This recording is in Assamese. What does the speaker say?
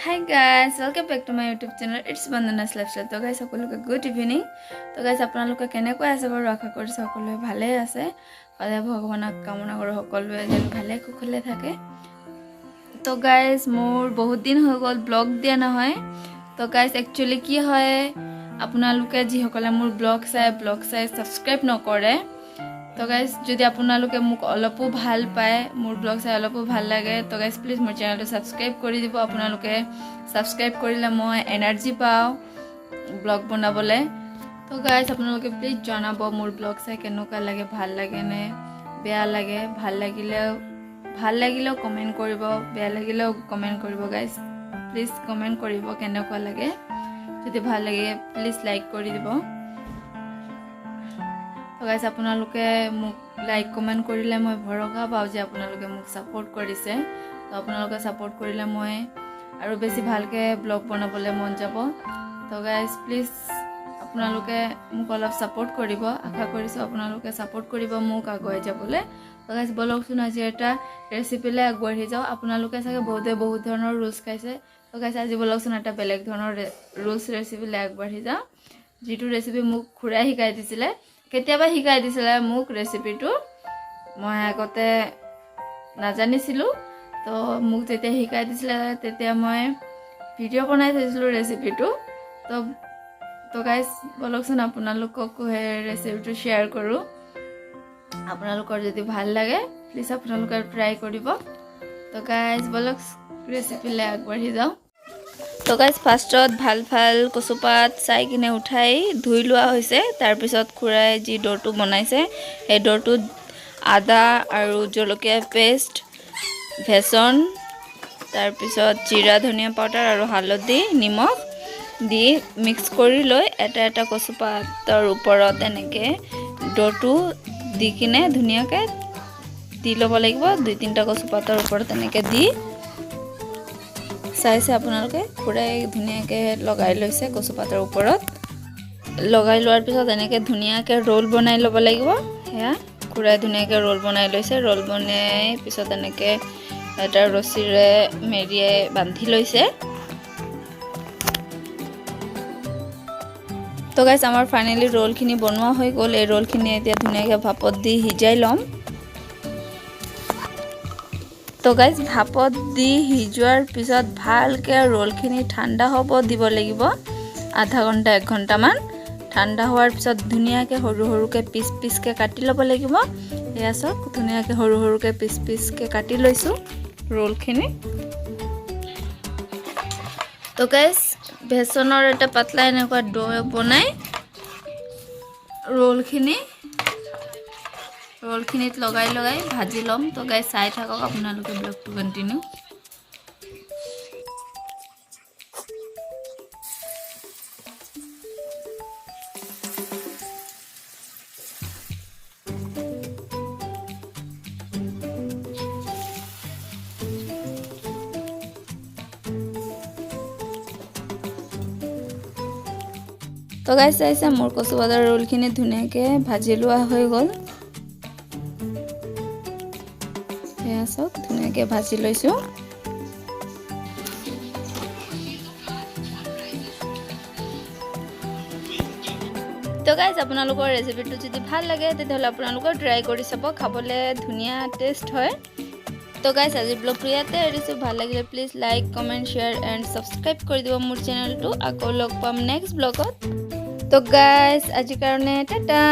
Hi guys, welcome back to my YouTube channel. It's Bandana's Lifestyle. So guys, সকলোকে good evening. তো guys, আপোনালোকে কেনেকৈ আছে বাৰু আশা কৰি সকলোৱে ভালে আছে। সদায় ভগৱানক কামনা কৰো সকলোৱে যেন ভালে কুশলে থাকে। তো guys, মোৰ বহুত দিন হৈ গ'ল ব্লগ দিয়া নহয়। তো guys, actually কি হয় আপোনালোকে যি সকলে মোৰ ব্লগ চাই সাবস্ক্ৰাইব নকৰে। তো গাইজ যদি আপোনালোকে মোক অলপো ভাল পায় মোৰ ব্লগ চাই অলপো ভাল লাগে তো গাইজ প্লিজ মোৰ চেনেলটো সাবস্ক্ৰাইব কৰি দিব আপোনালোকে সাবস্ক্ৰাইব কৰিলে মই এনাৰ্জি পাওঁ ব্লগ বনাবলৈ তো গাইজ আপোনালোকে প্লিজ জনাব মোৰ ব্লগ চাই কেনেকুৱা লাগে ভাল লাগে নে বেয়া লাগে ভাল লাগিলেও কমেন্ট কৰিব বেয়া লাগিলেও কমেন্ট কৰিব গাইজ প্লিজ কমেন্ট কৰিব কেনেকুৱা লাগে যদি ভাল লাগে প্লিজ লাইক কৰি দিব তো গাইজ আপোনালোকে মোক লাইক কমেন্ট কৰিলে মই ভৰসা পাওঁ যে আপোনালোকে মোক সাপোৰ্ট কৰিছে তো আপোনালোকে সাপোৰ্ট কৰিলে মই আৰু বেছি ভালকে ব্লগ বনাবলৈ মন যাব তো গাইজ প্লিজ আপোনালোকে মোক অলপ সাপোৰ্ট কৰিব আশা কৰিছো আপোনালোকে সাপোৰ্ট কৰিব মোক আগুৱাই যাবলৈ তো গাইজ বলকচোন আজি এটা ৰেচিপিলে আগবাঢ়ি যাওঁ আপোনালোকে চাগে বহুত ধৰণৰ ৰুলছ খাইছে তো গাইজ আজি বলকচোন এটা বেলেগ ধৰণৰ ৰুলছ ৰেচিপিলে আগবাঢ়ি যাওঁ যিটো ৰেচিপি মোক খুৰাই শিকাই দিছিলে কেতিয়াবা শিকাই দিছিলে মোক ৰেচিপিটো মই আগতে নাজানিছিলো তো মোক যেতিয়া শিকাই দিছিলে তেতিয়া মই ভিডিও বনাই থৈছিলো ৰেচিপিটো তো গাইজ বলকচোন আপোনালোকক ৰেচিপিটো শ্বেয়াৰ কৰো আপোনালোকৰ যদি ভাল লাগে প্লিজ আপোনালোকে ট্ৰাই কৰিব তো গাইজ বলক ৰেচিপিলে আগবাঢ়ি যাওঁ তো গাইজ ফাৰ্ষ্টত ভাল কচুপাত চাই কিনে উঠাই ধুই লোৱা হৈছে তাৰ পিছত খুৰাই যি ডৰটো বনাইছে এই ডৰটোত আদা আৰু জলকীয়া পেষ্ট বেসন তাৰ পিছত জিৰা ধনিয়া পাউডাৰ আৰু হালধি নিমখ দি মিক্স কৰি লৈ এটা কচুপাতৰ ওপৰত এনেকৈ ডৰটো দি কিনে ধুনীয়াকৈ দি ল'ব লাগিব দুই তিনিটা কচুপাতৰ ওপৰত এনেকৈ দি চাইছে আপোনালোকে খুৰাই ধুনীয়াকৈ লগাই লৈছে কচুপাতৰ ওপৰত লগাই লোৱাৰ পিছত এনেকৈ ধুনীয়াকৈ ৰোল বনাই ল'ব লাগিব হেয়া খুৰাই ধুনীয়াকৈ ৰোল বনাই লৈছে ৰোল বনাই পিছত এনেকৈ এটা ৰছীৰে মেৰিয়াই বান্ধি লৈছে তো গাইজ আমাৰ ফাইনেলি ৰোলখিনি বনোৱা হৈ গ'ল এই ৰোলখিনি এতিয়া ধুনীয়াকৈ ভাপত দি সিজাই ল'ম তো গাইজ ভাপত দি সিজোৱাৰ পিছত ভালকৈ ৰোলখিনি ঠাণ্ডা হ'ব দিব লাগিব আধা ঘণ্টা 1 ঘণ্টামান ঠাণ্ডা হোৱাৰ পিছত ধুনীয়াকৈ সৰুকৈ পিচকৈ কাটি ল'ব লাগিব এয়া চাওক ধুনীয়াকৈ সৰুকৈ পিচকৈ কাটি লৈছোঁ ৰোলখিনি তো গাইজ বেসনৰ এটা পাতলা এনেকুৱা ডো বনাই ৰোলখিনিত লগাই ভাজি ল'ম তো গাইজ চাই থাকক আপোনালোকে ব্লগটো কন্টিনিউ তো গাইজ চাইছে মোৰ কচুপাতৰ ৰোলখিনি ধুনীয়াকৈ ভাজি লোৱা হৈ গ'ল এয়া চাওক ধুনীয়াকৈ ভাজি লৈছোঁ তো গাইজ আপোনালোকৰ ৰেচিপিটো যদি ভাল লাগে তেতিয়াহ'লে আপোনালোকৰ ট্ৰাই কৰি চাব খাবলৈ ধুনীয়া টেষ্ট হয় তো গাইজ আজি ব্লগটো ইয়াতে এৰিছোঁ ভাল লাগিলে please like comment share and subscribe কৰি দিব মোৰ চেনেলটো আকৌ লগ পাম নেক্সট ব্লগত তো গাইজ আজিৰ কাৰণে টাটা